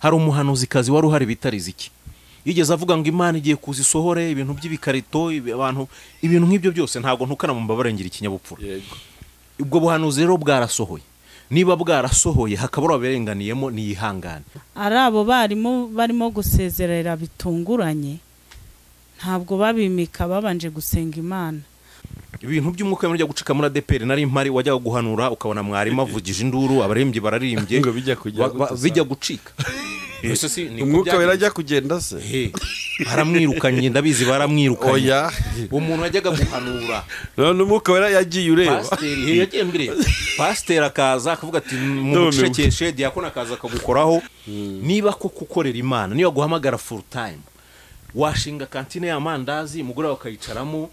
hari umuhanuzikazi wari uhari bitarize iki yigeze avuga ngo Imana igiye kuzisohore ibintu by'ibikarito abantu ibintu nk'ibyo byose ntago ntukana mu mbabarengera ikinyabupfura ubwo buhanuzi rero bwarasohoye niba bwarasohoye hakabura aberenganiyemo niyihangane ari abo barimo gusezerera bitunguranye ntabwo babimika babanje gusenga Imana ibintu by'umwuka bijya gucika muri ADEPR nari impari wajya guhanura ukabona mwarimu avugije induru abarembye bararimbye bijya gucika ese si ni umwuka werajya kugenda se haramwirukanye ndabizi baramwirukanye oya umuntu wajyaga guhanura none umwuka wera yagiye ureba Pasteri yagiye mbere Pasteri akaza akavuga ati mu gucekeshe diakona akaza akagukoraho niba ko gukorera Imana niyo guhamagara full time washinga kantine y'amandazi mugura bakayicaramo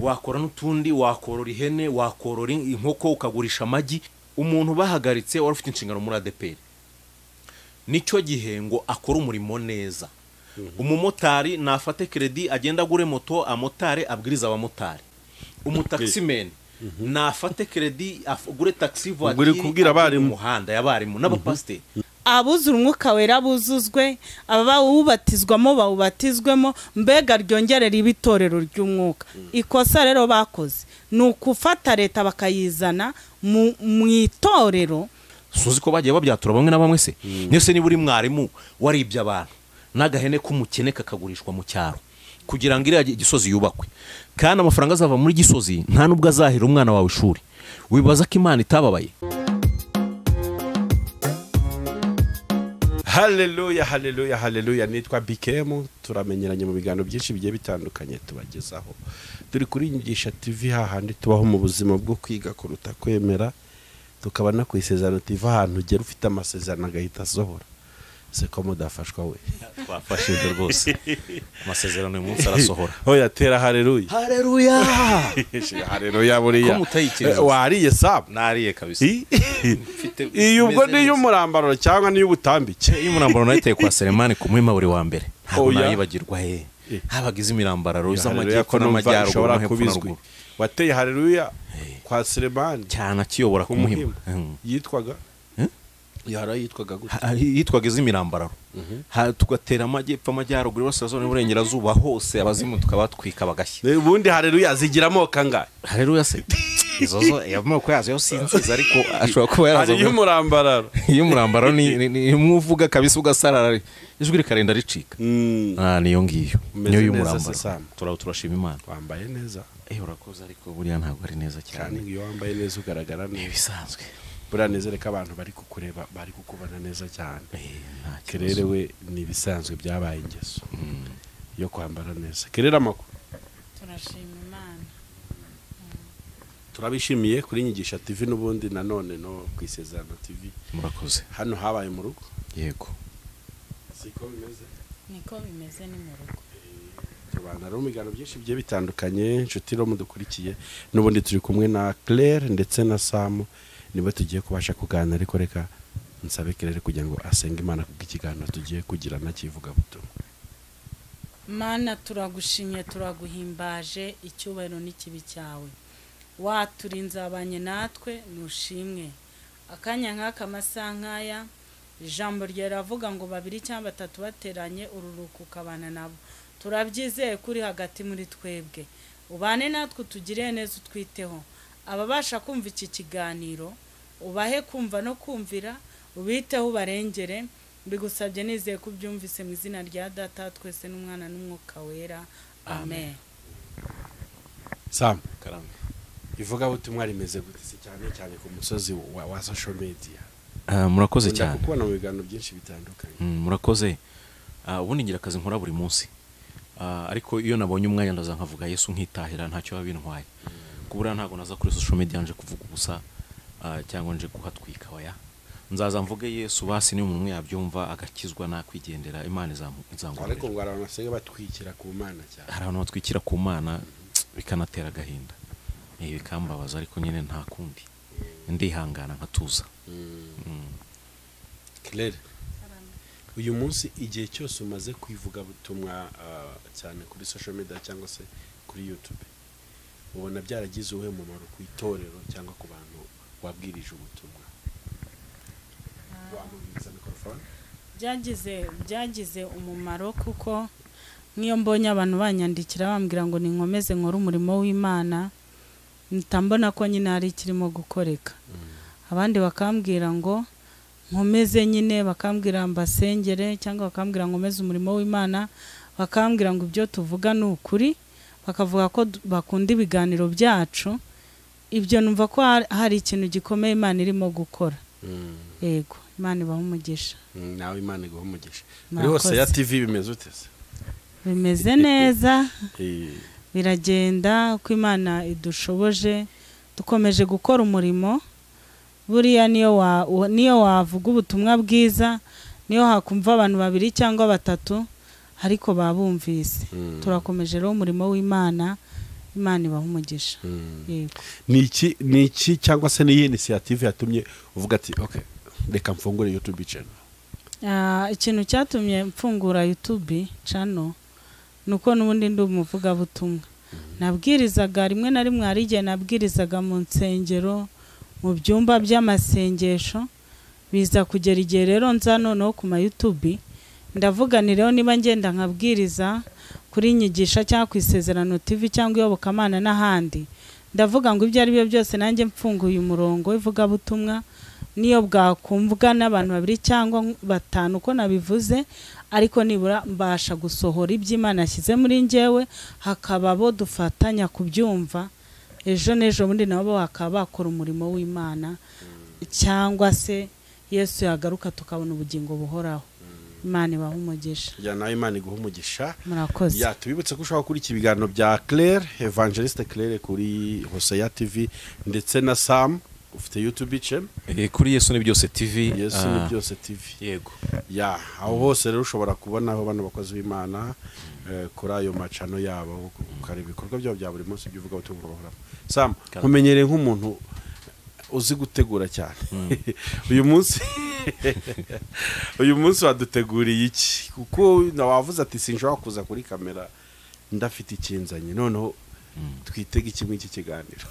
wakora n'utundi wakorora ihene wakorora inkoko ukagurisha amagi umuntu bahagaritse wari ufite inshingano muri ADEPR nicyo gihe ngo akora umurimo neza umumotari nafate credit agenda agure moto amotare abwiriza abamotari umutaximen nafate credit agure taxi voiture kubwira abari mu muhanda y'abarimu n'abapasteri abuzura umwuka wera buzuzwe aba ubatizwamo bawubatizwemo mbega ryongerera ibitorero ry'umwuka ikosa rero bakoze nukufata leta bakayizana mu itorero suzi ko bagiye babyatura bamwe na bamwe se nese ni buri mwarimu waribye abantu nagahene kumukene kakagurishwa mu cyaro kugira ngo iriya gisozi yubakwe kandi amafaranga azava muri gisozi nta nubwo azahira umwana wawe ishuri wibaza ko Imana itababaye. Haleluya haleluya haleluya nitwa BKM turamenyeranye mu biganiro byinshi bigiye bitandukanye tubagezaho turi kuri inyigisho TV hahandi tubaho mu buzima bwo kwiga kuruta kwemera tukabana ku ISEZERANO TV ahantu ugera ufite amasezerano agahita asohora se ko mudafashwa we twafashije rwose amasezerano y'umunsi arasohora hoya tera haleluya haleluya haleluya buriya wariye sab nariye kabisa iyo ubwo ni y'umurambaro cyangwa ni y'ubutambike y'umurambaro nayiteye kwa Selemani ku muhima buri wa mbere ntabwo nayibagirwa habagize imirambararo z'amajyepfo n'amajyaruguru hepfo na ruguru wateye haleluya kwa Selemani cyane akiyobora ku muhima yitwaga yara yitwaga gute yitwaga izimirambararo tugatera amajyepfo amajyaruguru y'Iburasirazuba n'Iburengerazuba hose abazimu tukabatwika bagashya ubundi haleluya zigiramo kangahe haleluya se izozo yamoko yazo yo sinziza ariko ashobora kuba yarazo y'umurambararo y'umurambararo ni muvuga kabisa ugasarara ijwi rikarenda ricika niyo ngiyo niyo y'umurambararo turashima Imana wambaye neza urakoze ariko buriya ntabwo ari neza cyane iyo wambaye neza ugaragara neza bisanzwe buranezere ko abantu bari kukureba bari kukubona neza cyane kererewe ni bisanzwe byabaye ingeso yo kwambara neza kerera makuru turashima Imana turabishimiye kuri inyigisho TV n'ubundi nanone no ku ISEZERANO TV murakoze hano habaye mu rugo yego siko bimeze niko bimeze ni mu rugo tubana mu biganiro byinshi bigiye bitandukanye inshuti ro mudukurikiye n'ubundi turi kumwe na Claire ndetse na Sam niba tugiye kubasha kuganira ariko reka nsabe Claire kugira ngo asenge Imana kubw'ikiganiro tugiye kugira na kivuga butumwa. Mana turagushimye turaguhimbaje icyubahiro n'ikibi cyawe waturinze abanye natwe nushimwe akanya nk'aka masankaya ijambo ryeravuga ngo babiri cyangwa batatu bateranye ururuko ukabana nabo turabyizeye kuri hagati muri twebwe ubane natwe tugire neza utwiteho ababasha kumva iki kiganiro ubahe kumva no kumvira ubiteho ubarengere bigusabye nizeye ko byumvise mu izina rya Data twese n'Umwana n'Umwuka wera amen. Sam karame ivuga butumwa rimeze gute cyane cyane ku musozi wa social media murakoze cyane kuko na mu biganiro byinshi bitandukanye murakoze ubundi ngira akazi nkora buri munsi ariko iyo nabonye umwanya ndaza nkavuga Yesu nkitahira ntacyo babintwaye kubura ntago naza kuri social media nje kuvuga ubusa cyangwa nje kuhatwika oya nzaza mvuge Yesu basi ni umuntu yabyumva agakizwa nakwigendera Imana izangura ariko ngo abantu basenge batwikira ku Mana cyane hari abantu batwikira ku Mana bikanatera agahinda bikambabaza ariko nyine nta kundi ndihangana nkatuza. Claire uyu munsi igihe cyose umaze kwivuga butumwa cyane kuri social media cyangwa se kuri YouTube ubona byaragize uwe mumaro ku itorero cyangwa ku bantu wabwirije ubutumwa wamubitsa microphone byagize umumaro kuko nk'iyo mbonye abantu banyandikira bambwira ngo ninkomeze nkore umurimo w'Imana ntambona ko nyine hari kirimo gukoreka abandi bakambwira ngo nkomeze nyine bakambwira mbasengere cyangwa bakambwira nkomeze umurimo w'Imana bakambwira ngo ibyo tuvuga ni ukuri bakavuga ko bakunda ibiganiro byacu ibyo numva ko hari ikintu gikomeye Imana irimo gukora yego Imana ibaha umugisha nawe Imana iguha umugisha muri hose ya TV bimeze utese bimeze neza biragenda uko Imana idushoboje dukomeje gukora umurimo buriya niyo wavuga ubutumwa bwiza niyo hakumva abantu 2 cyangwa 3 ariko babumvise turakomeje rero umurimo w'Imana Imana ibaha umugisha yego niki cyangwa se ni initiative yatumye uvuga ati okay reka mfungure YouTube channel ikintu cyatumye mfungura YouTube channel nuko nubundi ndi umuvuga butumwa nabwirizaga rimwe na rimwe hari igihe nabwirizaga mu nsengero mu byumba by'amasengesho biza kugera igihe rero nza noneho ku ma YouTube ndavuga ni rero niba ngenda nkabwiriza kuri inyigisho cyangwa ku ISEZERANO TV cyangwa iyobokamana n'ahandi ndavuga ngo ibyo ari byo byose nanjye mfunguye umurongo ivuga butumwa niyo bwakumvwa n'abantu 2 cyangwa 5 uko nabivuze ariko nibura mbasha gusohora iby'Imana yashyize muri njyewe hakaba bo dufatanya kubyumva ejo nejo bundi nabo bakaba bakora umurimo w'Imana cyangwa se Yesu yagaruka tukabona ubugingo buhoraho Imana ibaha umugisha ya nawe Imana iguha umugisha murakoze ya tubibutse ko ushaka kuri iki biganiro bya Claire Evangeliste Claire kuri Hosea TV ndetse na Sam ufite YouTube channel kuri Yesu ni byose TV Yesu ni byose TV yego ya aho hose rero ushobora kubona aho bano bakozi b'Imana kuri ayo macano yabo ukari ibikorwa byabo bya buri munsi byuvuga ubutumwa bahora Sam nkumenyereye nk'umuntu uzi gutegura cyane uyu munsi waduteguriye iki kuko nawavuze ati sinshobora kuza kuri kamera ndafite ikinzanye noneho twitega kimwe iki kiganiro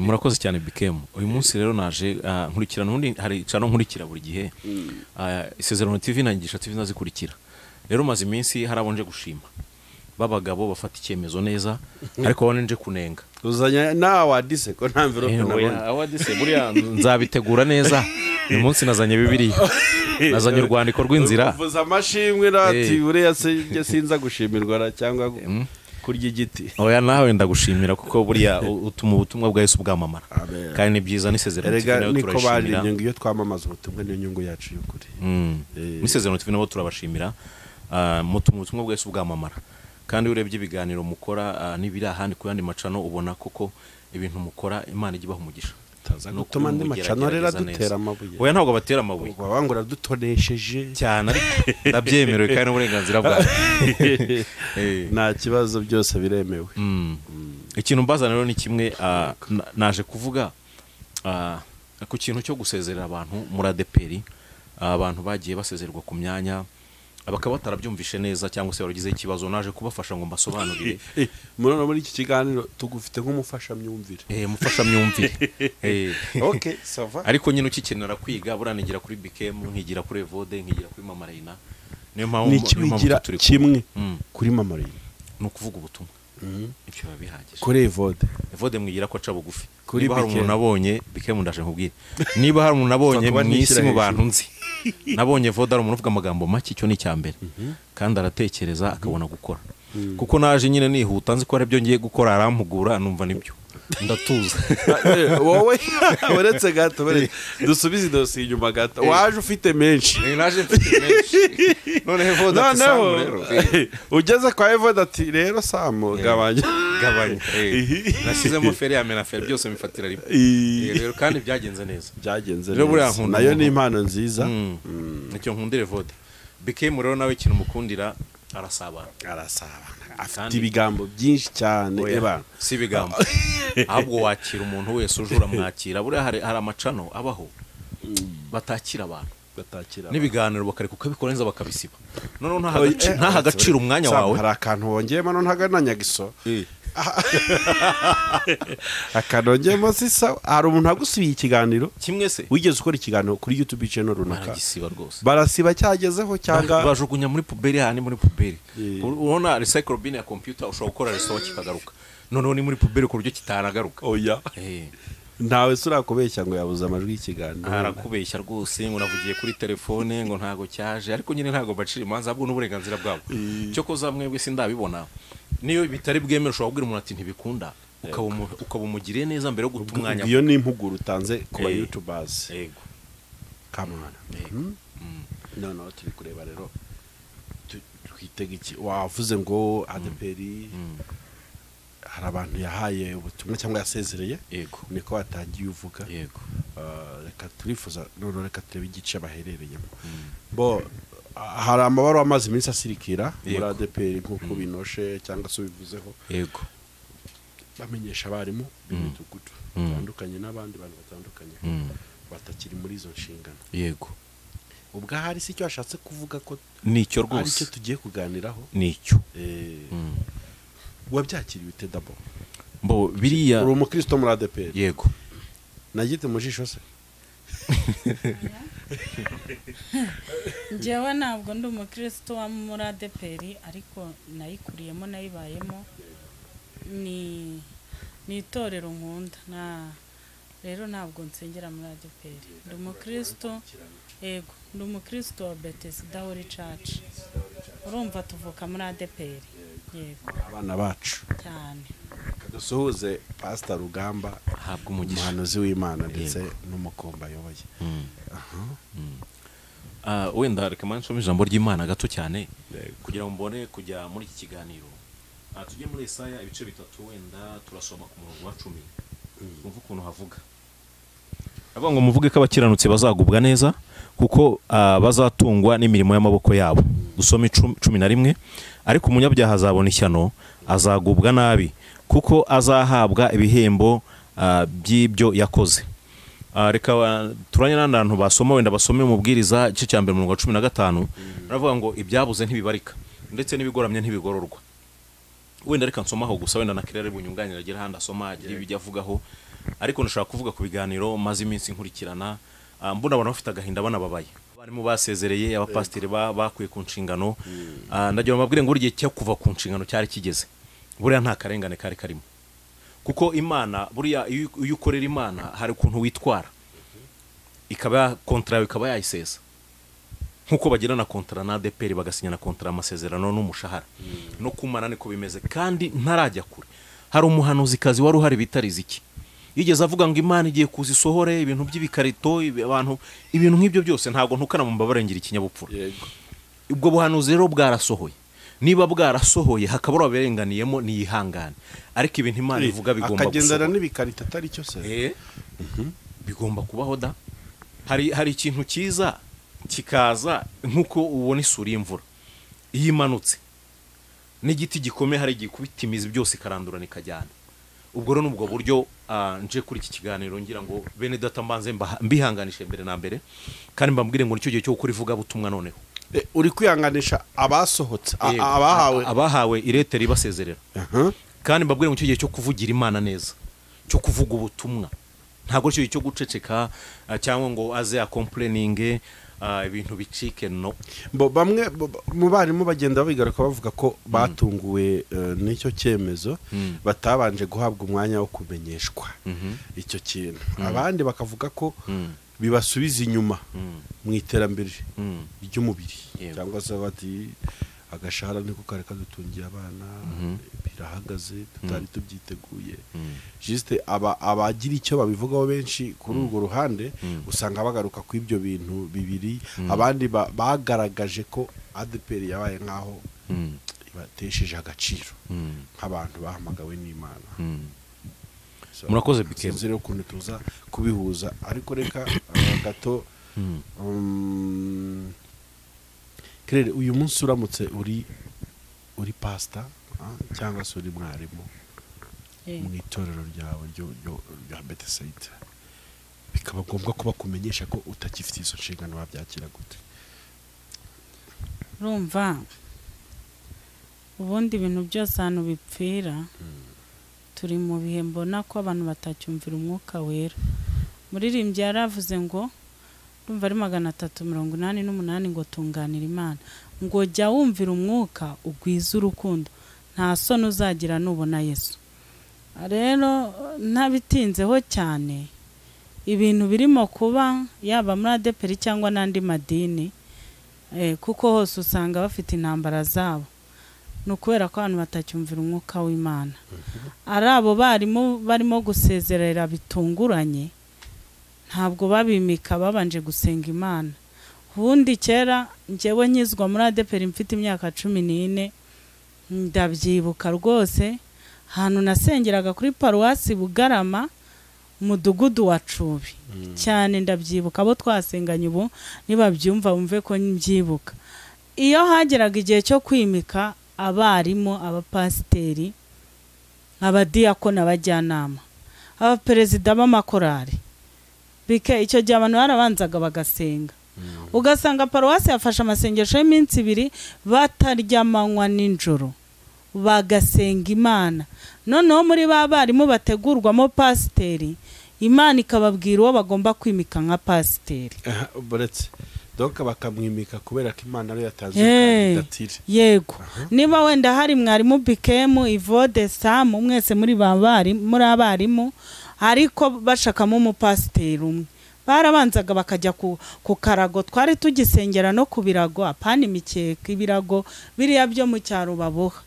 murakoze cyane bikemu uyu munsi rero naje nkurikirana undi hari cano nkurikira buri gihe ISEZERANO TV na inyigisho TV nazikurikira rero maze iminsi harabonje gushima babagabo bafata icyemezo neza ariko bone nje kunenga uzanya na wadise ko nta envelope nabona awadise buriya nzabitegura neza uyu munsi nazanye Bibiliya nazanye urwandiko rw'inzira uvuza amashimwe rati buriya sinza gushimirwa cyangwa kurya igiti oya nawe ndagushimira kuko buriya utuma ubutumwa bwa Yesu bwamamara kandi ni byiza n'ISEZERANO TV nayo turashimira niko iyo twamamaza ubutumwa niyo nyungu yacu y'ukuri n'ISEZERANO TV nabo turabashimira mutuma ubutumwa bwa Yesu bwamamara kandi urebye ibiganiro mukora nibiri ahandi ku yandi macano ubona koko ibintu mukora Imana igibaho umugisha gutuma ndi macano rero dutera amabuye oya ntabwo batera amabuye wabangura dutonesheje cyane ariko ndabyemerewe kandi n'uburenganzira bwawe nta kibazo byose biremewe ikintu mbazana rero ni kimwe naje kuvuga ku kintu cyo gusezerera abantu muri ADEPR abantu bagiye basezererwa ku myanya abakaba batarabyumvishe neza cyangwa se baragize ikibazo naje kubafasha ngo mbasobanurire muri iki kiganiro tugufite nk'umufasha myumvire mufasha myumvire okay sava ariko nyine ukikenera kwiga buranigira kuri Bikemu nkigira kuri Evode nkigira kuri Mama Reina niyo mpamvu nikibigira kimwe kuri Mama Reina no kuvuga ubutumwa ibyo babihagije kuri Evode mwigira ko aca bugufi niba hari umuntu nabonye Bikemu ndaje nkubwire niba hari umuntu nabonye mwisi mu bantu nzi nabonye Evode ari umuntu uvuga amagambo make cyo ni cyambere kandi aratekereza akabona gukora kuko naje nyine nihuta nzi ko ari byo ngiye gukora arampugura numva nibyo ndatuza wowe uretse gato dusubize dosi inyuma gato waje ufite menshi naje mfite menshi none Evode ati Sam rero ugeze kwa Evode ati rero Sam gabanya nashyizemo feri ya menaferi byose mifatira rimwe rero kandi byagenze neza nayo ni impano nziza nicyo nkundire Evode Bikemu rero nawe ikintu mukundira arasabana afite ibigambo byinshi cyane si ibigambo ahubwo wakira umuntu wese ujura mwakira buriya hari amacano abaho batakira abantu n'ibiganiro bakareka ukabikora neza bakabisiba noneho ntaha agaciro umwanya wawe hari akantu wongeyemo ntagananyagiso akanongemo sisa hari umuntu agusubiye ikiganiro kimwe se wigeze ukora ikiganiro kuri YouTube channel runaka baragisiba rwose barasiba cyagezeho cyangwa bajugunya muri puberi hani muri puberi urabona recycle bin ya computer ushobora gukora restock kikagaruka noneho ni muri puberi ku buryo kitanagaruka oya ntawe surakubeshya ngo yabuze amajwi y'ikiganiro arakubeshya rwose ngo navugiye kuri telefone ngo ntago cyaje ariko nyine ntago bacira imanza bwo n'uburenganzira bwabo cyo ko zamwebwe sindabibona niyo bitari bwemera ushobora kubwira umuntu ati ntibikunda ukabumugiriye neza mbere yo guta umwanya iyo ni impuguro utanze ku ba YouTubers yego kamana no turi kureba rero twitega iki wavuze ngo ADEPR hari abantu yahaye ubutumwa cyangwa yasezereye yego niko watangiye uvuga yego reka turifuza none reka turebe igice baherereyemo bo hari amabaro amazi iminsi asirikira muri ADEPR nk'uko binoshe cyangwa se bivuzeho yego bamenyesha abarimu b'imidugudu batandukanye n'abandi bantu batandukanye batakiri muri izo nshingano yego ubwo hari si cyo ashatse kuvuga ko nicyo rwose ari cyo tugiye kuganiraho nicyo wabyakiriye ute dabo mbo biriya uri umukristo muri ADEPR yego nagite mu jisho se njyewe ntabwo ndi umukristo wa muri ADEPR ariko nayikuriyemo nayibayemo ni itorero nkunda rero ntabwo nsengera muri ADEPR ndi umukristo yego ndi umukristo wa Bethesda Holy Church urumva tuvuka muri ADEPR yego abana bacu cyane kadusuhuze Pastor Rugamba habwa umugisha umuhanuzi w'Imana ndetse n'umukomba yoboye wenda reka nsome ijambo ry'Imana gato cyane kugira ngo mbone kujya muri iki kiganiro tujye muri Yesaya ibice 3 wenda turasoma ku murongo wa 10 umva ukuntu havuga avuga ngo muvuge ko abakiranutsi bazagubwa neza kuko bazatungwa n'imirimo y'amaboko yabo dusome 11 ariko umunyabyaha azabona ishyano azagubwa nabi kuko azahabwa ibihembo by'ibyo yakoze reka turanye n'abantu basoma wenda basome umubwiriza igice cya mbere mu 15 baravuga ngo ibyabuze ntibibarika ndetse n'ibigoramye ntibigororwa wenda reka nsomaho gusa wenda nakirere bunyunganira agira handi asoma agira ibijya avugaho ariko ndashaka kuvuga ku biganiro maze iminsi nkurikirana mbona abantu bafite agahinda banababaye barimo basezereye abapasteri bakuye ku nshingano ndagira mabwire ngo urgiye cyo kuva ku nshingano cyari kigeze buriya nta karengane kari karimo kuko Imana buriya iyo ukorera Imana hari ukuntu witwara ikaba kontra ikaba yayisesa nkuko bagirana kontra na ADEPR bagasinyana kontra amasezerano n'umushahara no kumana niko bimeze kandi ntarajya kure hari umuhanuzi kazi wari uhari bitariza iki yigeze avuga ngo Imana igiye kuzisohore ibintu by'ibikarito abantu ibintu nk'ibyo byose ntago ntukana mu mbabarengira ikinyabupfura yego ubwo buhanuzi rero bwarasohoye niba bwarasohoye hakabura aberenganiyemo niyihangane ariko ibintu Imana ivuga bigomba akagendana n'ibikarito atari cyo se bigomba kubaho da hari ikintu cyiza kikaza nkuko ubona isuri y'imvura iyo imanutse n'igiti gikomeye hari gikubita imizi byose karandurana ikajyana ubwo rero nubwo buryo nje kuri iki kiganiro ngira ngo bene data mbanze mbihanganishe mbere na mbere kandi mbambwire ngo nicyo gihe cyo gukora ivuga butumwa noneho uri kwihanganisha abasohotse abahawe ireteri basezerera kandi mbabwire ngo icyo gihe cyo kuvugira Imana neza cyo kuvuga ubutumwa ntago cyo cyo guceceka cyangwa ngo aze complaining ibintu bicike no bamwe mu barimu bagenda babigaruka bavuga ko batunguwe n'icyo cyemezo batabanje guhabwa umwanya wo kumenyeshwa icyo kintu abandi bakavuga ko bibasubiza inyuma mu iterambere ry'umubiri cyangwa se bati agashahara niko kare kadutungiye abana birahagaze tutari tubyiteguye juste abagira icyo babivugaho benshi kuri urwo ruhande usanga bagaruka ku ibyo bintu bibiri abandi bagaragaje ko ADEPR yabaye nkaho batesheje agaciro nk'abantu bahamagawe n'Imana murakoze bikemo zero kuntu tuza kubihuza ariko reka gato Kirere uyu munsi uramutse uri pastor cyangwa se uri mwarimu mu itorero ryawe rya Bethesda bikaba ngombwa kuba kumenyesha ko utakifite izo nshingano wabyakira gute urumva ubundi ibintu byose hano bipfira turi mu bihe mbona ko abantu batacyumvira umwuka wera. Muririmbyi yaravuze ngo ndumva ari 388 ngo tunganira Imana, ngo jya wumvira umwuka ugwiza urukundo, nta soni uzagira nubona Yesu. Rero ntabitinzeho cyane, ibintu birimo kuba yaba muri ADEPR cyangwa n'andi madini, kuko hose usanga bafite intambara zabo, no kubera ko abantu batacyumvira umwuka w'Imana. Ari abo barimo gusezerera bitunguranye, ntabwo babimika babanje gusenga Imana. Ubundi kera njyewe nkizwa muri ADEPR mfite imyaka 14, ndabyibuka rwose ahantu nasengeraga kuri paruwasi Bugarama, umudugudu wa Cubi cyane, ndabyibuka abo twasenganye. Ubu nibabyumva bumve ko mbyibuka. Iyo hageraga igihe cyo kwimika abarimu, abapasteri, abadiyakona, abajyanama, abaperezida b'amakorari, bike icyo gihe abantu barabanzaga bagasenga. Ugasanga paruwasi yafashe amasengesho y'iminsi 2 batarya amanywa n'injoro, bagasenga Imana. Noneho muri barimu bategurwamo pasteri, Imana ikababwira uwo bagomba kwimika nka pasteri. Buretse donc bakamwimika kubera ko Imana ari yatanze kandidatire. Yego. Niba wenda hari mwarimu Bikemu, Ivode, Sam, mwese muri abarimu, ariko bashakamo umupasteri umwe, barabanzaga bakajya ku karago. Twari tugisengera no ku birago, apana imikeka, ibirago biriya byo mu cyaro baboha.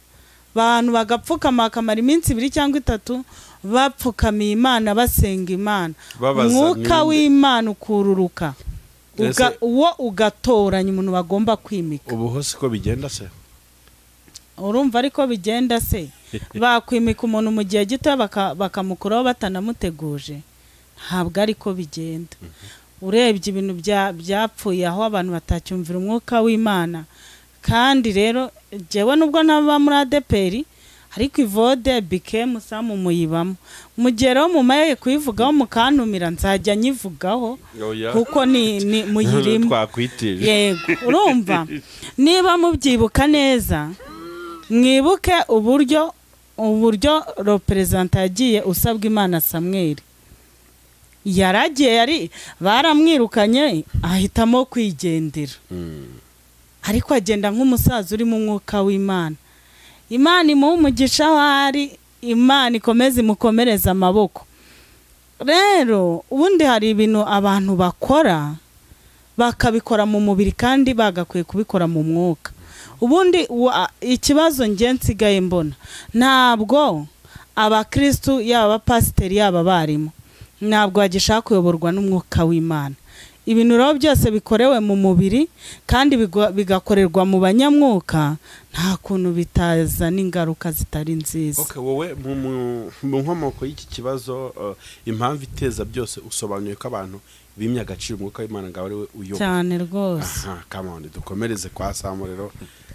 Abantu bagapfukama akamara iminsi 2 cyangwa 3 bapfukamiye Imana, basenga Imana. Umwuka w'Imana ukururuka, uwo ugatoranya umuntu bagomba kwimika. Ubu hose ko bigenda se? Urumva ariko bigenda se? Bakwimika umuntu mu gihe gito bakamukuraho batanamuteguje? Ntabwo ariko bigenda. Urebye ibintu byapfuye aho abantu batacyumvira umwuka w'Imana. Kandi rero jewe nubwo naba muri ADEPR, ariko Ivode Bikemu Samu muyibamo, mugero mumaye kuyivugaho mukantumira, nzajya nyivugaho kuko ni muyirimo. Twakwitije. Yego, urumva niba mubyibuka neza, mwibuke uburyo representa yagiye usabwa Imana Samuel. Yaragiye baramwirukanye ahitamo kwigendera. Ariko agenda nk'umusaza uri mu mwuka w'Imana. Imana imuha umugisha wari, Imana ikomeze imukomereza amaboko. Rero ubundi hari ibintu abantu bakora bakabikora mu mubiri kandi bagakwiye kubikora mu mwuka. Ubundi ikibazo nge nsigaye mbona, ntabwo abakristo yaba pasteri yaba barimo, ntabwo bagishaka kuyoborwa n'umwuka w'Imana. Ibintu rero byose bikorewe mu mubiri kandi bigakorerwa mu banyamwuka, nta kuntu bitaza n'ingaruka zitari nziza. Okay, wowe mu nkomoko y'iki kibazo, impamvu iteza byose usobanuye ko abantu bimye agaciro umwuka w'Imana ngaho ari we uyoboye cyane rwose. Come on, dukomereze kwa Samu rero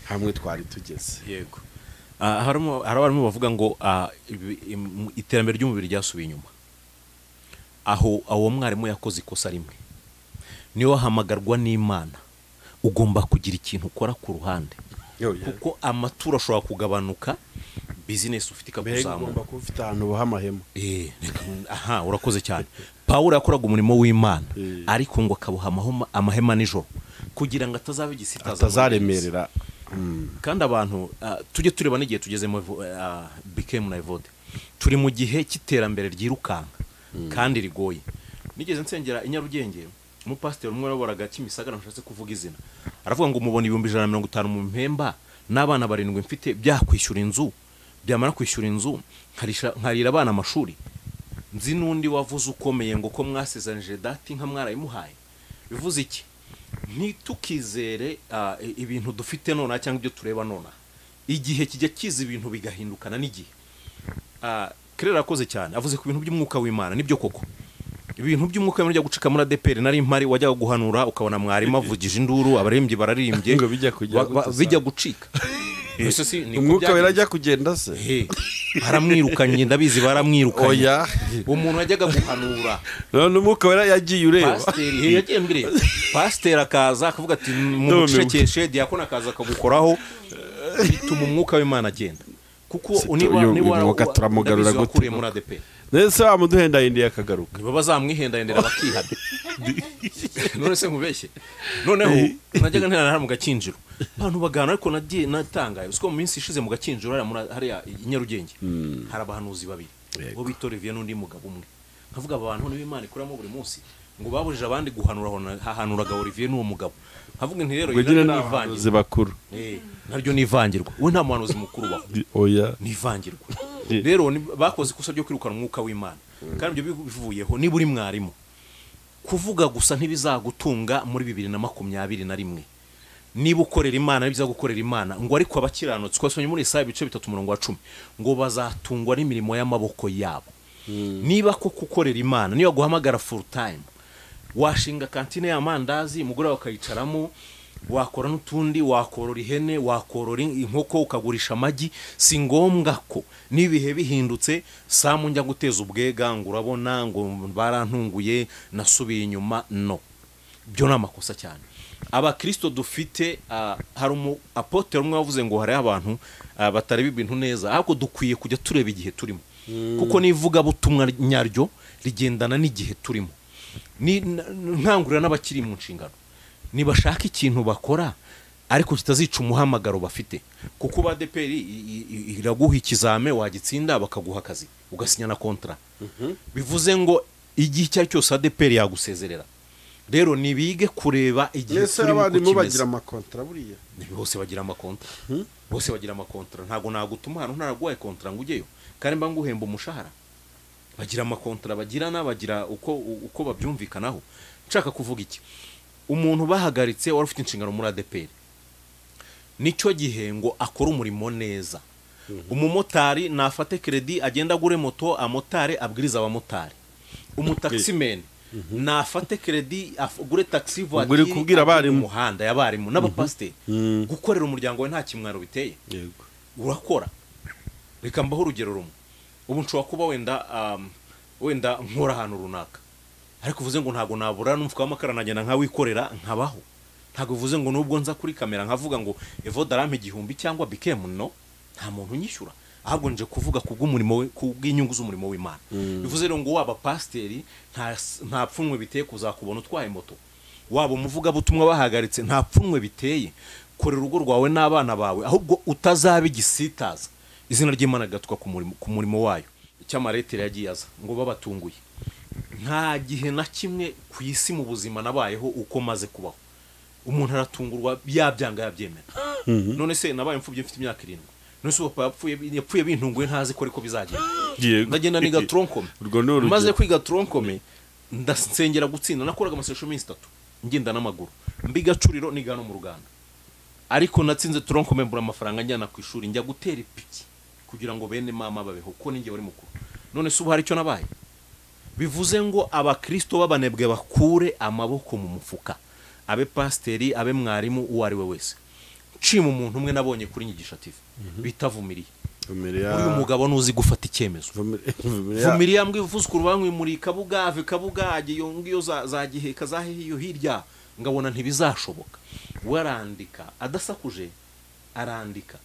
hamwe twari tugeze. Yego. Harimo bavuga ngo iterambere ry'umubiri ryasubiye inyuma. Aho mwarimu yakoze ikosa rimwe. Niyo hamagarwa n'Imana, ugomba kugira ikintu ukora ku ruhande. Kuko amaturo ashobora kugabanuka, business ufite ikakuzamuka. Ugomba kuba ufite ahantu buhamahema. Urakoze cyane. Pawulo yakoraga umurimo w'Imana, ariko ngo akabuha amahema nijoro kugira ngo atazaba igisitaza, atazaremerera. Kandi abantu tujye tureba n'igihe tugezemo Bikemu na Ivode, turi mu gihe cy'iterambere ryirukanga kandi rigoye. Nigeze nsengera i Nyarugenge, umupasteri umwe waboraga Kimisagara, nshatse kuvuga izina, aravuga ngo mubona 150 mu mpemba n'abana 7 mfite byakwishyura inzu, byamara kwishyura inzu nkarira abana amashuri. Nzi nundi wavuze ukomeye ngo ko mwasezanije dati nka mwarayimuhaye. Bivuze iki? Ntitukizere ibintu dufite nona cyangwa ibyo tureba nona. Igihe kijya kiza ibintu bigahindukana n'igihe. Kerera akoze cyane avuze ku bintu by'umwuka w'Imana, nibyo koko. Ibintu by'umwuka w'Imana gucika muri ADEPR nari mpari, wajya guhanura ukabona mwarimu avugije induru, abarembye bararimbye ngo bijya gucika. Umwuka werajya kugenda se? Haramwirukanye, ndabizi baramwirukanye. Oya, umuntu yajyaga guhanura. None umwuka wera yagiye ureba. Pasteri yagiye mbere. Pasteri akaza akavuga ati mumucekeshe, diakona akaza akagukoraho, bituma umwuka w'Imana agenda. kuko niba turamugarura gute muri ADEPR nese amuduhenda yindi yakagaruka niba bazamwihendahindira bakihana none se nkubeshye noneho najyaga ntera mu gakinjiro abantu bagana ariko nagiye natangaye usko mu minsi ishize mu gakinjiro hari inyarugenge hari abahanuzi babiri bo bita Olivier n'undi mugabo umwe nkavuga abantu n'Imana ikuramo buri munsi ngo babujije abandi guhanura hahanuraga Olivier n'uwo mugabo nkavuga nti rero ivangirwa bakuru naryo nivangirwa we nta muhanuzi mukuru waho oya nivangirwa rero bakoze ikosa ryo kwirukana umwuka w'Imana kandi ibyo bivuyeho niba uri mwarimu kuvuga gusa ntibizagutunga muri 2021 niba ukorera Imana n'ibizagukorera Imana ngo ariko abakiranutsi twasomye muri Isaya ibice 3:10 ngo bazatungwa n'imirimo y'amaboko yabo niba ko kukorera Imana niyo guhamagara full time washinga kantine y'amandazi mugura bakayicaramo wakora n'utundi wakorora ihene wakorora inkoko ukagurisha amagi si ngombwa ko nibihe bihindutse samu njya guteza ubwega ngo urabona ngo barantunguye nasubiye inyuma no byo namakosa cyane abakristo dufite hari apotre umwe wavuze ngo hari abantu batareba ibintu neza ahubwo dukwiye kujya tureba igihe turimo kuko nivuga butumwa nyaryo rigendana n'igihe turimo nkangurira n'abakiri mu nshingano nibashaka ikintu bakora ariko kitazica umuhamagaro bafite kuko ba ADEPR iraguha ikizame wagitsinda bakaguha akazi ugasinya na contrat bivuze ngo igihe cyose ADEPR yagusezerera rero nibige kureba igihe turi mu bagira amakontra buriya bose bagira amakontra bose bagira amakontra ntago nagutuma hano ntaraguhaye kontra ngo ugeyo kandi mba nguhemba umushahara bagira amakontra bagirana bagira uko babyumvikanaho nshaka kuvuga iki umuntu bahagaritse wari ufite inshingano muri ADEPR nicyo gihe ngo akora umurimo neza umumotari nafate credit agenda agure moto amotare abwiriza abamotari umutaximen nafate credit agure taxi voiture kubwira abari mu muhanda y'abarimu n'abapasteri gukorera umuryango we nta kimwaro biteye yego urakora reka mbaho urugero rumwe ubu nshobora kuba wenda nkora ahantu runaka ariko uvuze ngo ntago nabura n'umfuka w'amakara nagenda nkawikorera nkabaho ntago uvuze ngo nubwo nza kuri kamera nkavuga ngo evo darampe igihumbi cyangwa bikemu no nta muntu unyishyura ahubwo nje kuvuga kubw'umurimo we kubw'inyungu z'umurimo w'Imana bivuze rero ngo waba pasteri nta pfunwe biteye kuzakubona utwaye moto waba umuvuga butumwa bahagaritse nta pfunwe biteye korera urugo rwawe n'abana bawe ahubwo utazaba igisitaza izina ry'Imana gatwa ku murimo wayo cy'amaretera yagiye aza ngo babatunguye nta gihe na kimwe ku isi mu buzima nabayeho uko maze kubaho umuntu aratungurwa yabyanga yabyemera none se nabaye mfubye mfite imyaka 7 none se papa yapfuye bintunguye ntazi ko ariko bizagenda ndagenda niga tronkome maze kwiga tronkome ndasengera gutsinda nakoraga amasesho minsi 3 ngenda n'amaguru mbiga curiro niga no mu ruganda ariko natsinze tronkome mbura amafaranga njyana ku ishuri njya gutera ipiki kugira ngo bene mama babeho ko ninge bari mukuru none se ubu hari cyo nabaye bivuze ngo abakristo babanebwe bakure amaboko mu mufuka abe pasteri abe mwarimu uwari we wese nshima umuntu umwe nabonye kuri inyigisho TV bitavumiriye uyu mugabo nuzi gufata icyemezo vumiriya mbwe uvuzukuru bamwe muri kabuga agiye ngiyo za giheka zahiyo hirya ngabona ntibizashoboka warandika adasakuje arandika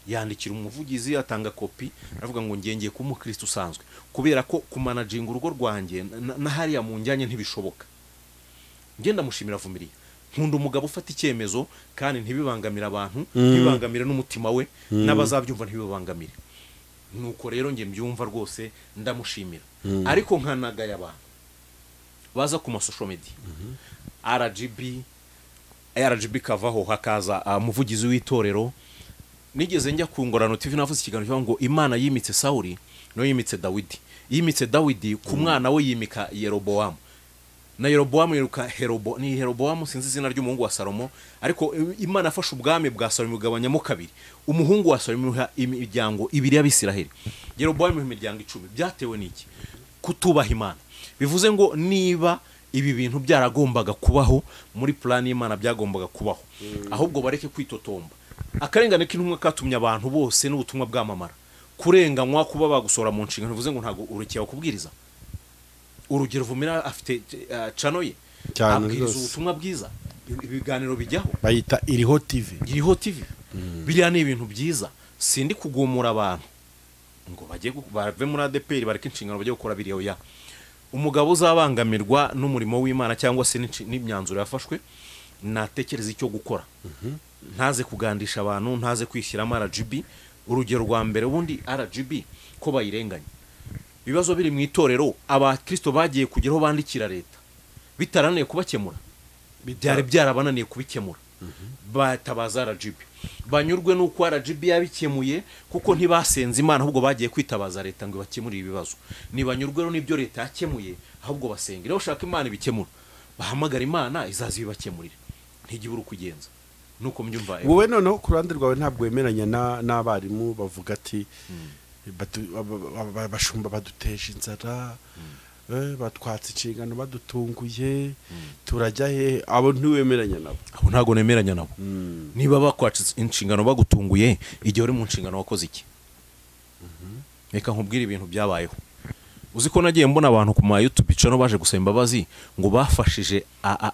yandikira umuvugizi atanga kopi aravuga ngo ngengeye ku mukristo usanzwe kubera ko kumanaging urugo rwanjye na hariya mu njyanye ntibishoboka ngenda mushimira vumiriya nkunda umugabo ufata icyemezo kandi ntibibangamira abantu ntibibangamira n'umutima we n'abazabyumva ntibibangamire nuko rero nge mbyumva rwose ndamushimira ariko nkanagaya abantu baza ku social media RGB kavaho hakaza umuvugizi w'itorero nigeze njya kungorano TV navuze ikiganiro ngo Imana yimitse Sauli no yimitse Dawidi ku mwana we yimika Yeroboamu na Yeroboamu yiruka Heroboamu sinzi izina ry'umuhungu wa Salomo ariko Imana afashe ubwami bwa Salomo bugabanyamo kabiri umuhungu wa Salomo imiryango ibiri y'Abisiraheli Yeroboamu imiryango 10 byatewe n'iki kutubaha Imana bivuze ngo niba ibi bintu byaragombaga kubaho muri plan y'Imana byagombaga kubaho ahubwo bareke kwitotomba akarengane k'intumwa katumye abantu bose n'ubutumwa bwamamara kurenganywa kuba bagusora mu nshingano bivuze ngo ntago urukiye kubwiriza urugero vumira afite channel ye abwiriza ubutumwa bwiza ibiganiro bijyaho bayita iriho TV biriya ni ibintu byiza sindi kugumura abantu ngo bave muri ADEPR bareke inshingano bajye gukora biriya oya. Umugabo uzabangamirwa n'umurimo w'Imana cyangwa se n'imyanzuro yafashwe natekereza icyo gukora. Ntaze kugandisha abantu, ntaze kwishyiramo RGB. Urugero rwa mbere ubundi RGB ko bayirenganya. Ibibazo biri mu itorero abakristo bagiye kugeraho bandikira leta bitarananiye kubakemura, byari byarabananiye kubikemura, batabaza RGB. Banyurwe nuko RGB yabikemuye kuko ntibasenze Imana, ahubwo bagiye kwitabaza leta ngo bakemure ibibazo. Nibanyurwe n'ibyo leta yakemuye, ahubwo basenga. Rero ushaka Imana ibikemura, bahamagara Imana izazi bibakemurira, ntigibura kugenza. Nuko mbyumva. Wowe noneho ku ruhande rwawe ntabwo wemeranya n'abarimu bavuga ati bashumba baduteje inzara, batwatse inshingano badutunguye, turajya he? Abo ntiwemeranya nabo? Abo ntago nemeranya nabo. Niba bakwatse inshingano bagutunguye, igihe uri mu nshingano wakoze iki? Reka nkubwire ibintu byabayeho. Uzi ko nagiye mbona abantu ku ma YouTube channel baje gusaba imbabazi ngo bafashije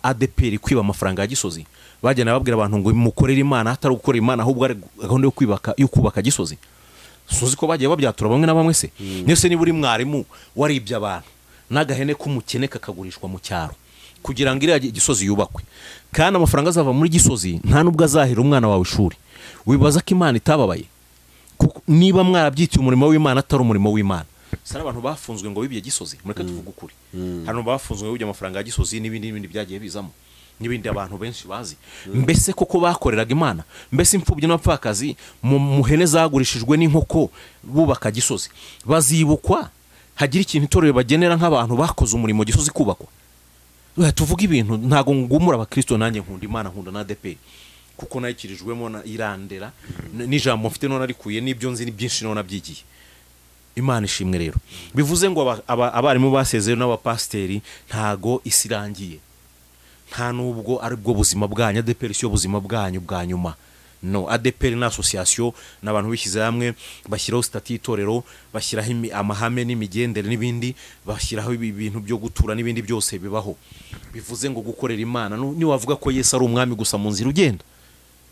ADEPR kwiba amafaranga ya Gisozi. Bagenda babwira abantu ngo mukorere Imana hatari gukora Imana, ahubwo ari gahunda yo kubaka Gisozi. Suzi ko bagiye babyatura bamwe na bamwe se. Nese niba uri mwarimu waribye abantu n'agahene k'umukene kakagurishwa mu cyaro kugira ngo iriya Gisozi yubakwe, kandi amafaranga azava muri Gisozi nta nubwo azahira umwana wawe ishuri. Wibaza ko Imana itababaye? Niba mwarabyitiye umurimo w'Imana atari umurimo w'Imana, sara abantu bafunzwe ngo bibye Gisozi, mureke tuvuga ukuri. Hano bafunzwe ngo bibye amafaranga ya Gisozi n'ibindi byagiye bizamo, n'ibindi abantu benshi bazi. Mbese koko bakoreraga Imana? Mbese imfubyi n'abapfakazi mu hene zagurishijwe n'inkoko bubaka Gisozi bazibukwa? Hagira ikintu itorero bagenera nk'abantu bakoze umurimo Gisozi kubakwa? Tuvuga ibintu ntago ngumura abakristo, nanjye nkunda Imana, nkunda na ADEPR kuko nayikirijwemo na irandera n'ijambo mfite none arikuye n'ibyo nzi ni byinshi none nabyigiye. Imana ishimwe. Rero bivuze ngo abarimu basezeye n'abapasteri ntago isirangiye, nta nubwo ari bwo buzima bwanyu. ADEPR cyo buzima bwanyu bwa nyuma. No, ADEPR na association n'abantu bishyize hamwe bashyiraho statut itorero, bashyiraho amahame n'imigendere n'ibindi, bashyiraho ibintu byo gutura n'ibindi byose bibaho. Bivuze ngo gukorera Imana ni wavuga ko Yesu ari umwami gusa mu nzira ugenda,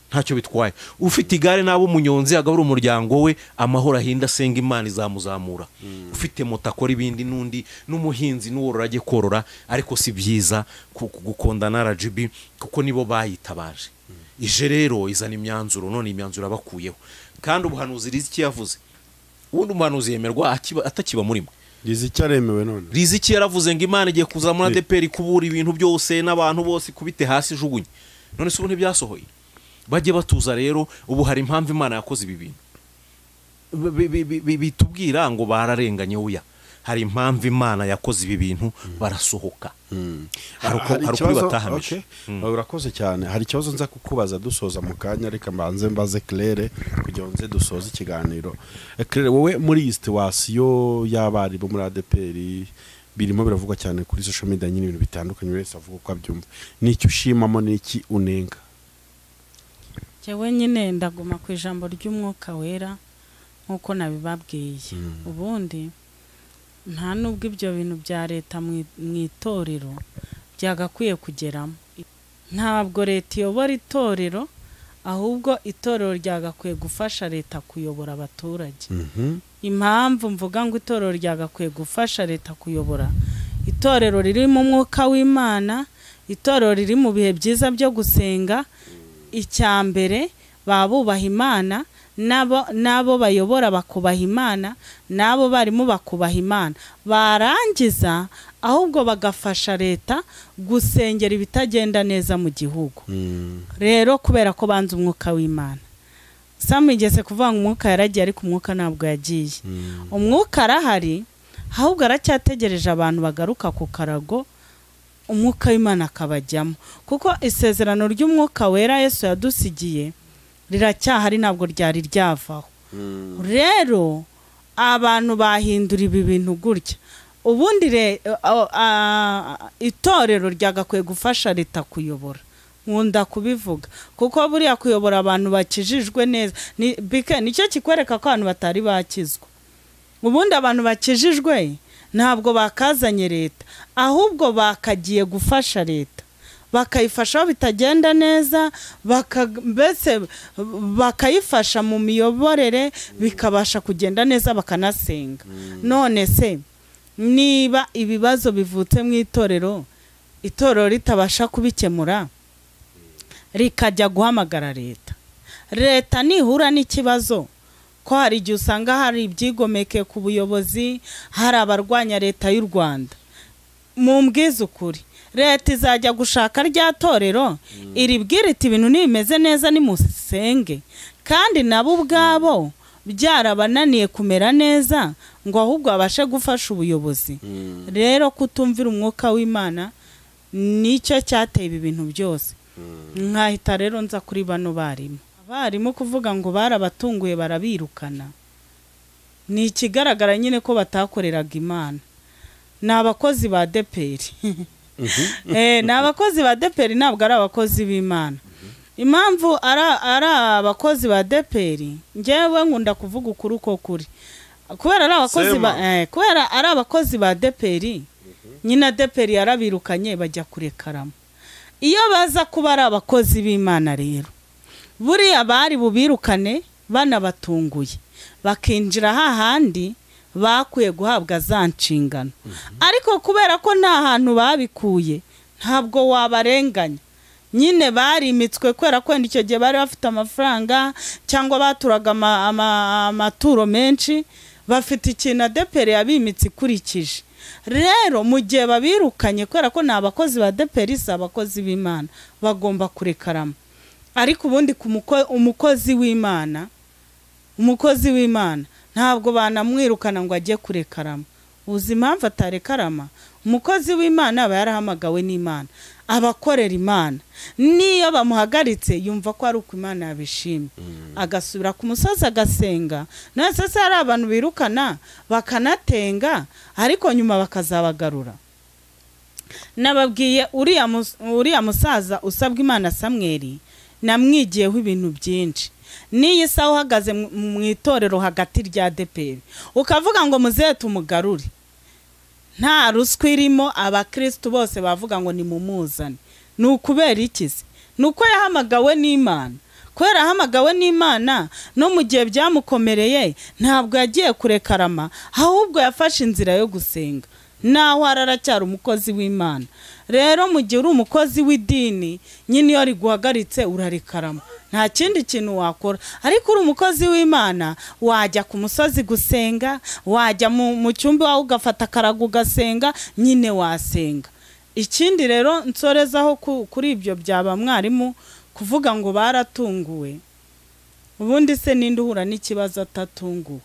ntacyo bitwaye. Ufite igare nabo umunyonzi agabura umuryango we, amahoro ahinda senga Imana izamuzamura. Ufite moto akora ibindi, nundi n'umuhinzi n'uworora ajye korora, ariko si byiza gukondana RGB kuko nibo bayitabaje. Ije rero izana imyanzuro, none imyanzuro abakuyeho. Kandi ubuhanuzi Riziki yavuze, ubundi umuhanuzi yemerwa atakiba muri mwe. Riziki aremewe none. Riziki yaravuze ngo Imana igiye kuzamura ADEPR kubura ibintu byose n'abantu bose kubite hasi jugunye. None se ubu ntibyasohoye? Bajye batuza rero. Ubu hari impamvu Imana yakoze ibi bintu bitubwira ngo bararenganye. Uya hari impamvu Imana yakoze ibi bintu barasohoka. Hari ukuri batahamije. Urakoze cyane. Hari ikibazo nza kukubaza dusoza mu kanya, reka mbanze mbaze Claire kugira ngo dusoze ikiganiro. Claire, wowe muri iyi situation y'abari bo muri ADEPR birimo biravugwa cyane kuri social media, nyine ibintu bitandukanye wese avuga uko abyumva, n'icyo ushimamo n'iki unenga? Jewe nyine ndaguma ku ijambo ry'Umwuka Wera nkuko nabibabwiye. Ubundi nta nubwo ibyo bintu bya leta mu itorero byagakwiye kugeramo. Ntabwo leta iyobora itorero, ahubwo itorero ryagakwiye gufasha leta kuyobora abaturage. Impamvu mvuga ngo itorero ryagakwiye gufasha leta kuyobora, itorero riri mu mwuka w'Imana, itorero riri mu bihe byiza byo gusenga. Icyambere babubaha Imana, nabo bayobora bakubaha Imana, nabo barimo bakubaha Imana, barangiza ahubwo bagafasha leta gusengera ibitagenda neza mu gihugu. Rero kubera ko banze umwuka w'Imana, samigeze kuvuga ngo umwuka yaragiye ariko umwuka ntabwo yagiye. Umwuka arahari, ahubwo aracyategereje abantu bagaruka ku karago, umwuka w'Imana akabajyamo, kuko isezerano ry'Umwuka Wera Yesu yadusigiye riracyahari, ntabwo ryari ryavaho. Rero abantu bahindura ibi bintu gutya. Ubundi itorero ryagakwiye gufasha leta kuyobora. Nkunda kubivuga kuko buriya kuyobora abantu bakijijwe neza nicyo kikwereka ko abantu batari bakizwa. Ubundi abantu bakijijwe ntabwo bakazanye leta, ahubwo bakagiye gufasha leta, bakayifasha bitagenda neza, mbese bakayifasha mu miyoborere bikabasha kugenda neza, bakanasenga. None se niba ibibazo bivutse mu itorero ritabasha kubikemura, rikajya guhamagara leta nihura n'ikibazo, ko hari igihe usanga hari ibyigomeke ku buyobozi, hari abarwanya leta y'u Rwanda, mumbwize ukuri, leta izajya gushaka rya torero iribwira iti ibintu ntibimeze neza nimusenge, kandi nabo ubwabo byarabananiye kumera neza ngo ahubwo babashe gufasha ubuyobozi. Rero kutumvira umwuka w'Imana nicyo cyateye ibi bintu byose. Nkahita rero nza kuri bano abarimu kuvuga ngo barabatunguye barabirukana, ni ikigaragara nyine ko batakoreraga Imana. Ni abakozi ba ADEPR. Ni abakozi ba ADEPR, ntabwo ari abakozi b'Imana. Impamvu ari abakozi ba ADEPR, njyewe nkunda kuvuga ukuri uko kuri, kubera ari abakozi ba ADEPR, nyine ADEPR yarabirukanye bajya kurekaramo. Iyo baza kuba ari abakozi b'Imana rero, buriya bari bubirukane banabatunguye, bakinjira hahandi bakwiye guhabwa za nshingano. Ariko kubera ko nta hantu babikuye, ntabwo wabarenganya. Nyine barimitswe kubera ko icyo gihe bari bafite amafaranga cyangwa baturaga amaturo menshi, bafite ikintu ADEPR yabimitse ikurikije. Rero mu gihe babirukanye kubera ko nta bakozi ba ADEPR, abakozi b'Imana bagomba kurekarama. Ariko ubundi umukozi w'Imana ntabwo banamwirukana ngo ajye kurekarama. Uzi impamvu atarekarama? Umukozi w'Imana aba yarahamagawe n'Imana, abakorera Imana. Niyo bamuhagaritse yumva ko ari uko Imana yabishimye, agasubira ku musozi agasenga. Nase se hari abantu birukana bakanatenga ariko nyuma bakazabagarura. Nababwiye uriya musaza usabwa Imana Samweli, namwigiyeho ibintu byinshi. Niyi saha uhagaze mu itorero hagati rya ADEPR ukavuga ngo muzehe tumugarure, nta ruswa irimo, abakristo bose bavuga ngo ni mumuzane. Ni ukubera ikizi? Ni uko yahamagawe n'Imana. Kubera yahamagawe n'Imana, no mu gihe byamukomereye ntabwo yagiye kurekarama, ahubwo yafashe inzira yo gusenga. Naho aracyari umukozi w'Imana. Rero mu gihe uri umukozi w'idini, nyine iyo riguhagaritse urarekarama, nta kindi kintu wakora. Ariko uri umukozi w'Imana, wajya ku musozi gusenga, wajya mu cyumba wawe ugafata akarago ugasenga, nyine wasenga. Ikindi rero nsorezaho kuri ibyo byaba mwarimu kuvuga ngo baratunguwe. Ubundi se ninde uhura n'ikibazo atatunguwe?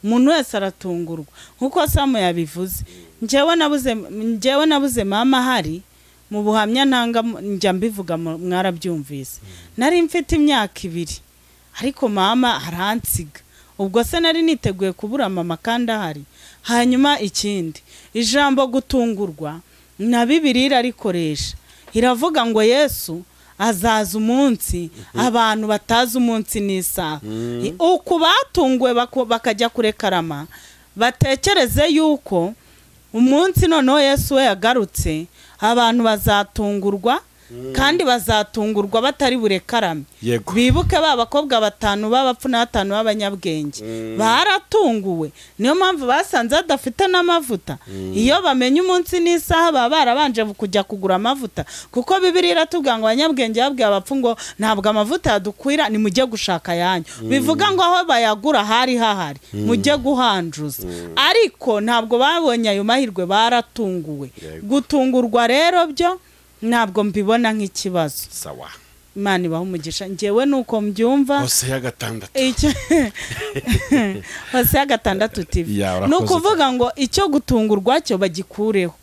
Umuntu wese aratungurwa nkuko Samu yabivuze. Njyewe nabuze mama hari mu buhamya ntanga njya mbivuga mwarabyumvise. Nari mfite imyaka 2 ariko mama aransiga. Ubwo se nari niteguye kubura mama kandi ahari. Hanyuma ikindi, ijambo gutungurwa na Bibiliya arikoresha, iravuga ngo Yesu azaza umunsi abantu batazi umunsi n'isaha. Uko batunguwe bakajya kurekarama, batekereze yuko umunsi noneho Yesu we yagarutse abantu bazatungurwa, kandi bazatungurwa batari burekarame. Bibuke bakobwa 5 b'abapfu na 5 b'abanyabwenge baratunguwe. Niyo mpamvu basanze adafite n'amavuta. Iyo bamenye umunsi n'isaha baba barabanje kujya kugura amavuta, kuko Bibiliya iratubwira ngo abanyabwenge babwiye abapfu ngo ntabwo amavuta yadukwira, ni mujye gushaka yanyu. Bivuga ngo aho bayagura hari hahari, mujye guhanjuza. Ariko ntabwo babonye ayo mahirwe, baratunguwe. Gutungurwa rero byo ntabwo mbibona nk'ikibazo. Sawa. Imana ibaho umugisha. Njyewe nuko mbyumva. Hose ya 6. Hose ya 6 TV. Nukuvuga ngo icyo gutungurwa cyo bagikureho,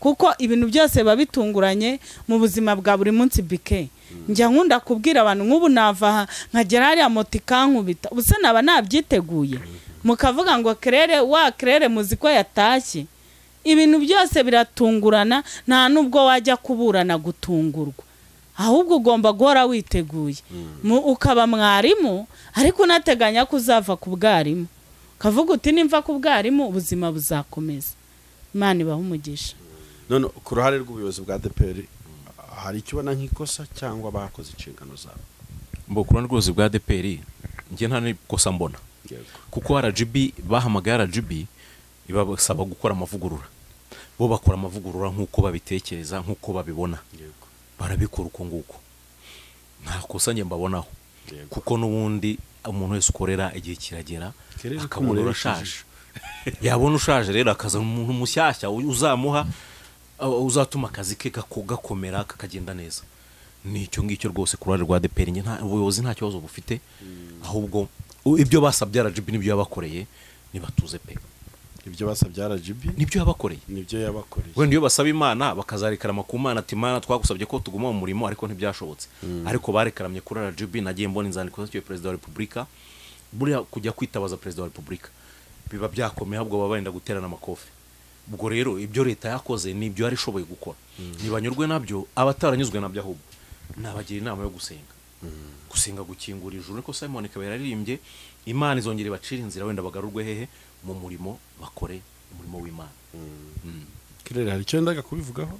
kuko ibintu byose babitunguranye mu buzima bwa buri munsi bike. Njya nkunda kubwira abantu nk'ubu nava nkagera hariya motikankubita, ubuse naba nabyiteguye, mukavuga ngo kerere muziko yatashye. Ibintu byose biratungurana, nta nubwo wajya kuburana gutungurwa, ahubwo ugomba guhora witeguye. Ukaba mwarimu ariko unateganya kuzava ku bwarimu, kavuga uti nimva ku bwarimu ubuzima buzakomeza. Imana ibaho umugisha. None ku ruhare rw'ubuyobozi bwa ADEPR hari icyo ubona nk'ikosa cyangwa bakoze inshingano zabo? mbokura rwose bwa ADEPR njye nta n'ikosa mbona, kuko RGB bahamagaye RGB ibasaba gukora amavugurura, bo bakora amavugurura nk'uko babitekereza nk'uko babibona, barabikora uko nguko, nta kosa njye mbabonaho, kuko n'ubundi umuntu wese ukorera igihe kiragera akabona urashaje yabona ushaje rero akaza umuntu mushyashya uzamuha uzatuma akazi ke gakomera kakagenda neza. Nicyo ngicyo rwose ku ruhare rwa ADEPR nta ubuyobozi nta kibazo bufite, ahubwo ibyo basabye RGB nibyo yabakoreye, nibatuze pe. Ibyo basabye RGB nibyo yabakoreye, wenda iyo basaba Imana bakazarekarama ku Mana ati Imana twagusabye ko tuguma mu murimo ariko ntibyashobotse, ariko barekaramye kuri RGB. Nagiye mbona inzandiko z'icyo Perezida wa Repubulika, buriya kujya kwitabaza Perezida wa Repubulika biba byakomeye, ahubwo baba benda guterana amakofi. Ubwo rero ibyo leta yakoze nibyo yari ishoboye gukora, nibanyurwe nabyo, abataranyuzwe nabyo ahubwo nabagira inama yo gusenga gukingura ijuru, niko Simon Kabera yaririmbye, Imana izongere bacira inzira wenda bagarurwe hehe mu murimo, bakore umurimo w'Imana. Kirere hari icyo ndaga kubivugaho?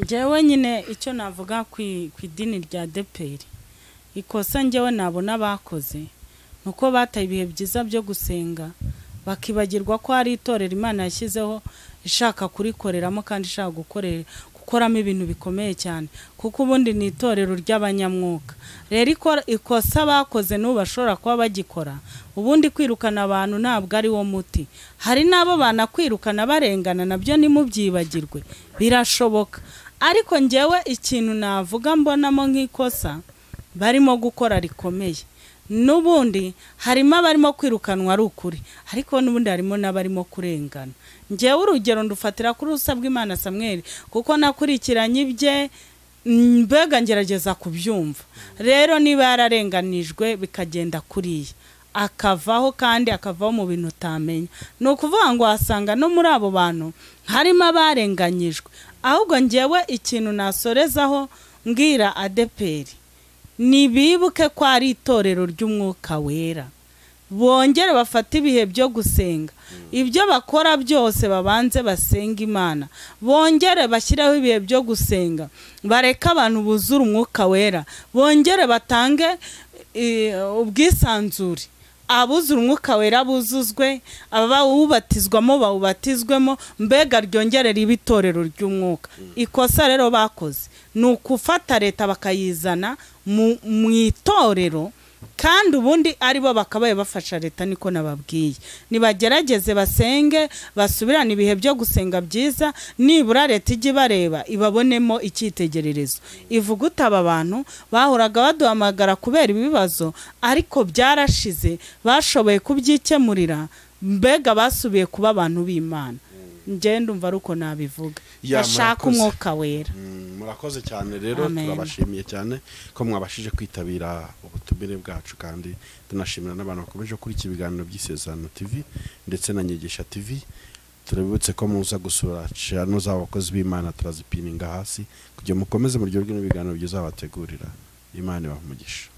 Njyewe nyine icyo navuga ku idini rya ADEPR, ikosa njyewe nabona bakoze nuko bataye ibihe byiza byo gusenga, bakibagirwa ko ari itorero Imana yashyizeho ishaka kurikoreramo kandi ishaka gukoramo ibintu bikomeye cyane, kuko ubundi ni itorero ry'abanyamwuka. Rero ikosa bakoze n'ubu bashobora kuba bagikora, ubundi kwirukana abantu ntabwo ari wo muti. Hari n'abo banakwirukana barengana, nabyo nimubyibagirwe, birashoboka. Ariko njyewe ikintu navuga mbonamo nk'ikosa barimo gukora rikomeye, n'ubundi harimo abarimo kwirukanwa ari ukuri, ariko n'ubundi harimo n'abarimo kurengana. Njyewe urugero ndufatira kuri usabwa Imana Samuel, kuko nakurikiranye ibye mbega ngerageza kubyumva. Rero niba yararenganijwe bikagenda kuriya akavaho, kandi akavaho mu bintu utamenya, ni ukuvuga ngo wasanga no muri abo bantu harimo abarenganyijwe. Ahubwo njyewe ikintu nasorezaho mbwira ADEPR, nibibuke ko ari itorero ry'umwuka wera, bongere bafate ibihe byo gusenga, ibyo bakora byose babanze basenga Imana, bongere bashyireho ibihe byo gusenga, bareke abantu buzura umwuka wera, bongere batange ubwisanzure, abuzura umwuka wera buzuzwe, abawubatizwamo bawubatizwemo, mbega ryongere ribe itorero ry'umwuka. Ikosa rero bakoze ni ukufata leta bakayizana mu itorero, kandi ubundi aribo bakabaye bafasha leta. Niko nababwiye, nibagerageze basenge, basubirane ibihe byo gusenga byiza, nibura leta ijye bareba ibabonemo icyitegererezo, ivuga utaba abantu bahoraga baduhamagara kubera ibibazo, ariko byarashize, bashoboye kubyikemurira, mbega basubiye kuba abantu b'Imana. Njye ndumva ruko nabivuga, bashaka umwuka wera. Murakoze cyane rero, turabashimiye cyane ko mwabashije kwitabira ubutumire bwacu, kandi tunashimira n'abantu bakomeje kuri iki biganiro by'Isezerano TV ndetse na Nyigisha TV. Turabibutse ko muza gusura channel z'abakozi b'Imana, turazipininga hasi kugira mukomeze mu ryo rw'ino biganiro byiza bategurira. Imana ibahe umugisha.